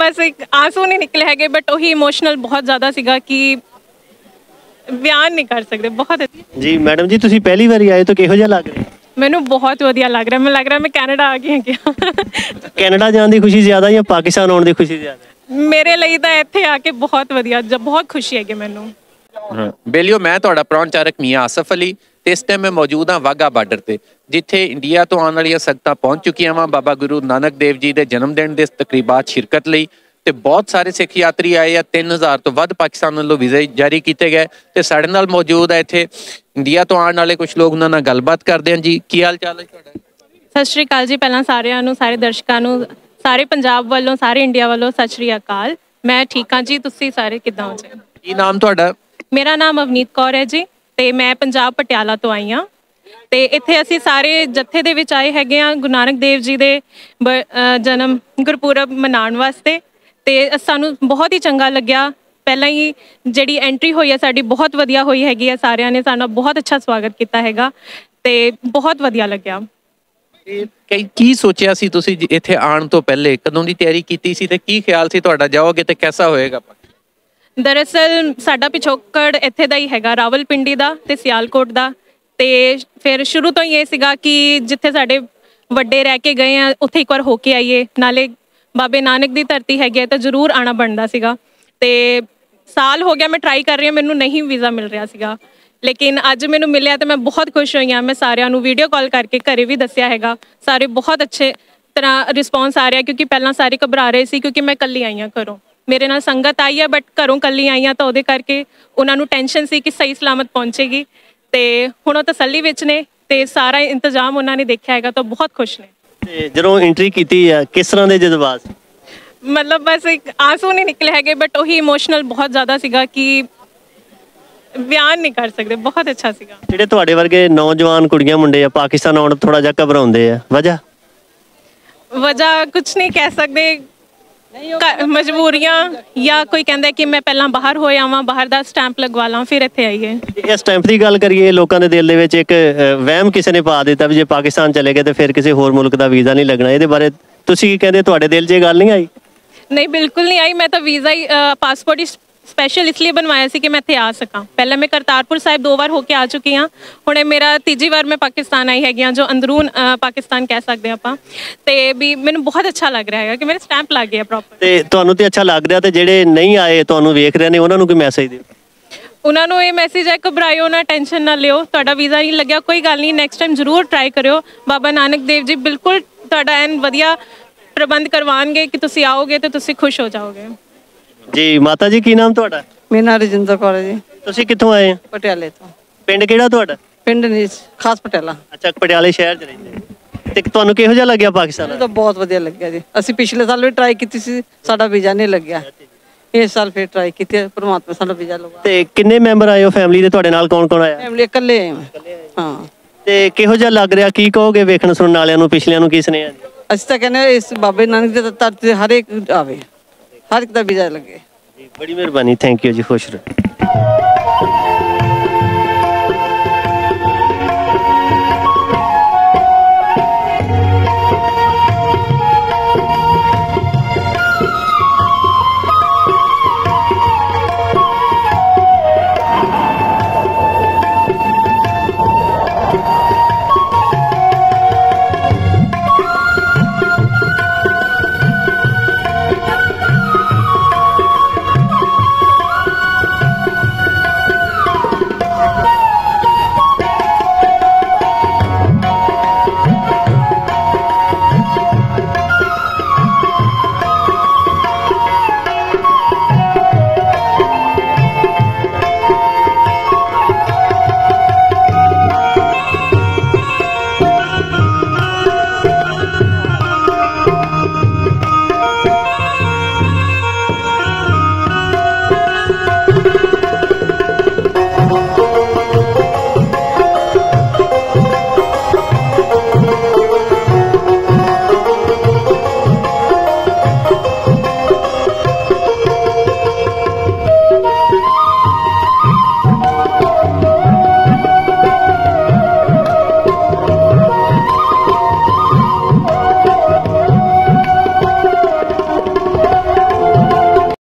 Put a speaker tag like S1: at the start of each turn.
S1: बस एक आंसू नहीं निकले हैगे, बट वही इमोशनल बहुत ज़्यादा सीगा कि बयान नहीं कर सकते। बहुत
S2: जी मैडम जी, ਤੁਸੀਂ ਪਹਿਲੀ ਵਾਰੀ ਆਏ ਤਾਂ ਕਿਹੋ ਜਿਹਾ ਲੱਗ ਰਿਹਾ?
S1: ਮੈਨੂੰ ਬਹੁਤ ਵਧੀਆ ਲੱਗ ਰਿਹਾ। ਮੈਨੂੰ ਲੱਗ ਰਿਹਾ ਮੈਂ ਕੈਨੇਡਾ ਆ ਗਈ ਹਾਂ।
S2: ਕੈਨੇਡਾ ਜਾਣ ਦੀ ਖੁਸ਼ੀ ਜ਼ਿਆਦਾ ਜਾਂ ਪਾਕਿਸਤਾਨ ਆਉਣ ਦੀ ਖੁਸ਼ੀ ਜ਼ਿਆਦਾ?
S1: ਮੇਰੇ ਲਈ ਤਾਂ ਇੱਥੇ ਆ ਕੇ ਬਹੁਤ ਵਧੀਆ, ਬਹੁਤ ਖੁਸ਼ੀ ਹੈਗੀ ਮੈਨੂੰ।
S3: ਬੇਲੀਓ, ਮੈਂ ਤੁਹਾਡਾ ਪ੍ਰੋਨਚਾਰਕ ਮੀਆਂ ਆਸਫ ਅਲੀ ਤੇ ਇਸ ਟਾਈਮ ਮੈਂ ਮੌਜੂਦ ਹਾਂ ਵਾਹਗਾ ਬਾਰਡਰ ਤੇ, ਜਿੱਥੇ ਇੰਡੀਆ ਤੋਂ ਆਉਣ ਵਾਲੀਆਂ ਸੰਗਤਾਂ ਪਹੁੰਚ ਚੁੱਕੀਆਂ ਵਾ ਬਾਬਾ ਗੁਰੂ ਨਾਨਕ ਦੇਵ ਜੀ ਦੇ ਜਨਮ ਦਿਨ ਦੇ ਤਕਰੀਬਾਤ ਸ਼ਿਰਕਤ ਲਈ। ਤੇ ਬਹੁਤ ਸਾਰੇ ਸਿੱਖ ਯਾਤਰੀ ਆਏ ਆ। 3000 ਤੋਂ ਵੱਧ ਪਾਕਿਸਤਾਨ ਵੱਲੋਂ ਵੀਜ਼ੇ ਜਾਰੀ ਕੀਤੇ ਗਏ ਤੇ ਸਾਡੇ ਨਾਲ ਮੌਜੂਦ ਹੈ ਇੱਥੇ ਇੰਡੀਆ ਤੋਂ ਆਉਣ ਵਾਲੇ ਕੁਝ ਲੋਕ, ਉਹਨਾਂ ਨਾਲ ਗੱਲਬਾਤ ਕਰਦੇ ਹਾਂ। ਜੀ ਕੀ ਹਾਲ ਚਾਲ ਹੈ ਤੁਹਾਡਾ?
S1: ਸਤਿ ਸ਼੍ਰੀ ਅਕਾਲ ਜੀ। ਪਹਿਲਾਂ ਸਾਰਿਆਂ ਨੂੰ, ਸਾਰੇ ਦਰਸ਼ਕਾਂ ਨੂੰ, ਸਾਰੇ ਪੰਜਾਬ ਵੱਲੋਂ, ਸਾਰੇ ਇੰਡੀਆ ਵੱਲੋਂ ਸਤਿ ਸ਼੍ਰੀ ਅਕਾਲ। ਮੈਂ ਠੀਕ ਹਾਂ ਜੀ, ਤੁਸੀਂ ਸਾਰੇ ਕਿੱਦਾਂ ਹੋ ਜੀ?
S3: ਕੀ ਨਾਮ ਤੁਹਾਡਾ?
S1: ਮੇਰਾ ਨਾਮ ਅਵਨੀਤ ਕੌਰ ਹੈ ਜੀ ਤੇ ਮੈਂ ਪੰਜਾਬ ਪਟਿਆਲਾ ਤੋਂ ਆਈ ਹਾਂ। ਤੇ ਇੱਥੇ ਅਸੀਂ ਸਾਰੇ ਜੱਥੇ ਦੇ ਵਿੱਚ ਆਏ ਹੈਗੇ ਆ ਗੁਰੂ ਨਾਨਕ ਦੇਵ ਜੀ ਦੇ ਜਨਮ ਗੁਰਪੁਰਬ ਮਨਾਉਣ ਵਾਸਤੇ। ਤੇ ਸਾਨੂੰ ਬਹੁਤ ਹੀ ਚੰਗਾ ਲੱਗਿਆ। ਪਹਿਲਾਂ ਹੀ ਜਿਹੜੀ ਐਂਟਰੀ ਹੋਈ ਹੈ ਸਾਡੀ ਬਹੁਤ ਵਧੀਆ ਹੋਈ ਹੈਗੀ ਹੈ। ਸਾਰਿਆਂ ਨੇ ਸਾਡਾ ਬਹੁਤ ਅੱਛਾ ਸਵਾਗਤ ਕੀਤਾ ਹੈਗਾ ਤੇ ਬਹੁਤ ਵਧੀਆ ਲੱਗਿਆ।
S3: ਕੀ ਸੋਚਿਆ ਸੀ ਤੁਸੀਂ ਇੱਥੇ ਆਉਣ ਤੋਂ ਪਹਿਲੇ? ਕਦੋਂ ਦੀ ਤਿਆਰੀ ਕੀਤੀ ਸੀ ਤੇ ਕੀ ਖਿਆਲ ਸੀ ਤੁਹਾਡਾ ਜਾਓਗੇ ਤੇ ਕਿਹਦਾ ਹੋਏਗਾ?
S1: ਦਰਅਸਲ ਸਾਡਾ ਪਿਛੋਕੜ ਇੱਥੇ ਦਾ ਹੀ ਹੈਗਾ, ਰਾਵਲਪਿੰਡੀ ਦਾ ਤੇ ਸਿਆਲਕੋਟ ਦਾ। ਤੇ ਫਿਰ ਸ਼ੁਰੂ ਤੋਂ ਹੀ ਇਹ ਸੀਗਾ ਕਿ ਜਿੱਥੇ ਸਾਡੇ ਵੱਡੇ ਰਹਿ ਕੇ ਗਏ ਆ ਉੱਥੇ ਇੱਕ ਵਾਰ ਹੋ ਕੇ ਆਈਏ, ਨਾਲੇ ਬਾਬੇ ਨਾਨਕ ਦੀ ਧਰਤੀ ਹੈਗੀ ਹੈ ਤਾਂ ਜ਼ਰੂਰ ਆਉਣਾ ਬਣਦਾ ਸੀਗਾ। ਤੇ ਸਾਲ ਹੋ ਗਿਆ ਮੈਂ ਟਰਾਈ ਕਰ ਰਹੀ ਹਾਂ, ਮੈਨੂੰ ਨਹੀਂ ਵੀਜ਼ਾ ਮਿਲ ਰਿਹਾ ਸੀਗਾ, ਲੇਕਿਨ ਅੱਜ ਮੈਨੂੰ ਮਿਲਿਆ ਤੇ ਮੈਂ ਬਹੁਤ ਖੁਸ਼ ਹੋਈ ਹਾਂ। ਮੈਂ ਸਾਰਿਆਂ ਨੂੰ ਵੀਡੀਓ ਕਾਲ ਕਰਕੇ ਘਰੇ ਵੀ ਦੱਸਿਆ ਹੈਗਾ। ਸਾਰੇ ਬਹੁਤ ਅੱਛੇ ਤਰ੍ਹਾਂ ਰਿਸਪੌਂਸ ਆ ਰਿਹਾ, ਕਿਉਂਕਿ ਪਹਿਲਾਂ ਸਾਰੇ ਘਬਰਾ ਰਹੇ ਸੀ ਕਿਉਂਕਿ ਮੈਂ ਇਕੱਲੀ ਆਈ ਹਾਂ ਘਰੋਂ। ਮੇਰੇ ਨਾਲ ਸੰਗਤ ਆਈ ਹੈ ਬਟ ਘਰੋਂ ਇਕੱਲੀ ਆਈ ਹਾਂ ਤਾਂ ਉਹਦੇ ਕਰਕੇ ਉਹਨਾਂ ਨੂੰ ਟੈਨਸ਼ਨ ਸੀ ਕਿ ਸਹੀ ਸਲਾਮਤ ਪਹੁੰਚੇਗੀ। ਤੇ ਹੁਣ ਉਹ ਤਸੱਲੀ ਵਿੱਚ ਨੇ ਤੇ ਸਾਰਾ ਇੰਤਜ਼ਾਮ ਉਹਨਾਂ ਨੇ ਦੇਖਿਆ ਹੈਗਾ ਤਾਂ ਬਹੁਤ ਖੁਸ਼ ਨੇ।
S2: ਤੇ ਜਦੋਂ ਐਂਟਰੀ ਕੀਤੀ ਆ ਕਿਸ ਤਰ੍ਹਾਂ ਦੇ ਜਜ਼ਬਾਤ?
S1: ਮਤਲਬ ਬਸ ਇੱਕ ਆਂਸੂ ਨਹੀਂ ਨਿਕਲੇ ਹੈਗੇ, ਬਟ ਉਹੀ ਇਮੋਸ਼ਨਲ ਬਹੁਤ ਜ਼ਿਆਦਾ ਸੀਗਾ ਕਿ ਬਿਆਨ ਨਹੀਂ ਕਰ ਸਕਦੇ। ਬਹੁਤ ਅੱਛਾ ਸੀਗਾ।
S2: ਜਿਹੜੇ ਤੁਹਾਡੇ ਵਰਗੇ ਨੌਜਵਾਨ ਕੁੜੀਆਂ ਮੁੰਡੇ ਆ ਪਾਕਿਸਤਾਨ ਆਉਣ ਥੋੜਾ ਜਿਹਾ ਘਬਰਾਉਂਦੇ ਆ, ਵਜ੍ਹਾ ਕੁਛ ਨਹੀਂ ਕਹਿ ਸਕਦੇ, ਮਜਬੂਰੀਆਂ ਜਾਂ ਕੋਈ ਕਹਿੰਦਾ ਕਿ ਮੈਂ ਪਹਿਲਾਂ ਬਾਹਰ ਹੋ ਆਵਾਂ, ਬਾਹਰ ਦਾ ਸਟੈਂਪ ਲਗਵਾ ਲਾਂ ਫਿਰ ਇੱਥੇ ਆਈਏ। ਇਹ ਸਟੈਂਪ ਦੀ ਗੱਲ ਕਰੀਏ, ਲੋਕਾਂ ਦੇ ਦਿਲ ਦੇ ਵਿੱਚ ਇੱਕ ਵਹਿਮ ਕਿਸੇ ਨੇ ਪਾ ਦਿੱਤਾ ਵੀ ਜੇ ਪਾਕਿਸਤਾਨ ਚਲੇ ਗਏ ਤੇ ਫਿਰ ਕਿਸੇ ਹੋਰ ਮੁਲਕ ਦਾ ਵੀਜ਼ਾ ਨਹੀਂ ਲੱਗਣਾ। ਇਹਦੇ ਬਾਰੇ ਤੁਸੀਂ ਕੀ ਕਹਿੰਦੇ? ਤੁਹਾਡੇ ਦਿਲ 'ਚ ਇਹ ਗੱਲ ਨਹੀਂ ਆਈ?
S1: ਨਹੀਂ, ਬਿਲਕੁਲ ਨਹੀਂ ਆਈ। ਮੈਂ ਤਾਂ ਵੀਜ਼ਾ ਹੀ ਪਾਸਪੋਰਟ ਹੀ ਸਪੈਸ਼ਲ ਇਸ ਲਈ ਬਣਵਾਇਆ ਸੀ ਕਿ ਮੈਂ ਇੱਥੇ ਆ ਸਕਾਂ। ਪਹਿਲਾਂ ਮੈਂ ਕਰਤਾਰਪੁਰ ਸਾਹਿਬ 2 ਵਾਰ ਹੋ ਕੇ ਆ ਚੁੱਕੀ ਹਾਂ, ਹੁਣ ਇਹ ਮੇਰਾ ਤੀਜੀ ਵਾਰ ਮੈਂ ਪਾਕਿਸਤਾਨ ਆਈ ਹੈਗੀ ਹਾਂ, ਜੋ ਅੰਦਰੂਨ ਪਾਕਿਸਤਾਨ ਕਹਿ ਸਕਦੇ ਆਪਾਂ। ਤੇ ਵੀ ਮੈਨੂੰ ਬਹੁਤ ਅੱਛਾ ਲੱਗ ਰਿਹਾ ਹੈਗਾ ਕਿ ਮੇਰੇ ਸਟੈਂਪ ਲੱਗ ਗਿਆ ਪ੍ਰੋਪਰ। ਤੇ
S2: ਤੁਹਾਨੂੰ ਤੇ ਅੱਛਾ ਲੱਗ ਰਿਹਾ, ਤੇ ਜਿਹੜੇ ਨਹੀਂ ਆਏ ਤੁਹਾਨੂੰ ਵੇਖ ਰਹੇ ਨੇ ਉਹਨਾਂ ਨੂੰ ਕੋਈ ਮੈਸੇਜ ਦਿਓ?
S1: ਉਹਨਾਂ ਨੂੰ ਇਹ ਮੈਸੇਜ ਹੈ, ਘਬਰਾਇਓ ਨਾ, ਟੈਨਸ਼ਨ ਨਾ ਲਿਓ। ਤੁਹਾਡਾ ਵੀਜ਼ਾ ਨਹੀਂ ਲੱਗਿਆ ਕੋਈ ਗੱਲ ਨਹੀਂ, ਨੈਕਸਟ ਟਾਈਮ ਜ਼ਰੂਰ ਟਰਾਈ ਕਰਿਓ। ਬਾਬਾ ਨਾਨਕ ਦੇਵ ਜੀ ਬਿਲਕੁਲ ਤੁਹਾਡਾ ਐਨ ਵਧੀਆ ਪ੍ਰਬੰਧ ਕਰਵਾਉਣਗੇ ਕਿ ਤੁਸੀਂ ਆਓਗੇ ਤੇ ਤੁਸੀਂ ਖੁਸ਼ ਹੋ ਜਾਓਗੇ।
S2: ਜੀ ਮਾਤਾ ਜੀ, ਕੀ ਨਾਮ ਤੁਹਾਡਾ?
S4: ਮੇਰਾ ਨਾਮ ਰਜਿੰਦਰ ਕੌਰ ਹੈ ਜੀ।
S2: ਤੁਸੀਂ ਕਿੱਥੋਂ ਆਏ ਆ?
S4: ਪਟਿਆਲੇ ਤੋਂ।
S2: ਪਿੰਡ ਕਿਹੜਾ ਤੁਹਾਡਾ?
S4: ਪਿੰਡ ਨਹੀਂ, ਖਾਸ ਪਟਿਆਲਾ।
S2: ਅੱਛਾ, ਪਟਿਆਲੇ ਸ਼ਹਿਰ 'ਚ ਰਹਿੰਦੇ। ਤੇ ਤੁਹਾਨੂੰ ਕਿਹੋ ਜਿਹਾ ਲੱਗਿਆ ਪਾਕਿਸਤਾਨ?
S4: ਤਾਂ ਬਹੁਤ ਵਧੀਆ ਲੱਗਿਆ ਜੀ। ਅਸੀਂ ਪਿਛਲੇ ਸਾਲ ਵੀ ਟਰਾਈ ਕੀਤੀ ਸੀ, ਸਾਡਾ ਵੀਜ਼ਾ ਨਹੀਂ ਲੱਗਿਆ। ਇਸ ਸਾਲ ਫਿਰ ਟਰਾਈ ਕੀਤੀ, ਪਰਮਾਤਮਾ ਸਾਡਾ ਵੀਜ਼ਾ ਲਵਾ।
S2: ਤੇ ਕਿੰਨੇ ਮੈਂਬਰ ਆਏ ਹੋ ਫੈਮਿਲੀ ਦੇ? ਤੁਹਾਡੇ ਨਾਲ ਕੌਣ ਕੌਣ ਆਇਆ?
S4: ਫੈਮਿਲੀ ਇਕੱਲੇ ਆਏ ਹਾਂ।
S2: ਤੇ ਕਿਹੋ ਜਿਹਾ ਲੱਗ ਰਿਹਾ? ਕੀ ਕਹੋਗੇ ਵੇਖਣ ਸੁਣਨ ਵਾਲਿਆਂ ਨੂੰ, ਪਿਛਲਿਆਂ ਨੂੰ ਕੀ ਸੁਨੇਹਾ?
S4: ਅਸੀਂ ਤਾਂ ਕਹਿੰਦੇ ਇਸ ਬਾਬੇ ਨਾਨਕ ਦੇ ਧਰਤੀ ਤੇ ਹਰ ਇੱਕ ਆਵੇ, ਹਰ ਇੱਕ ਦਾ ਵੀਜ਼ਾ ਲੱਗੇ।
S2: ਬੜੀ ਮਿਹਰਬਾਨੀ, ਥੈਂਕ ਯੂ ਜੀ, ਖੁਸ਼ ਰਹੋ।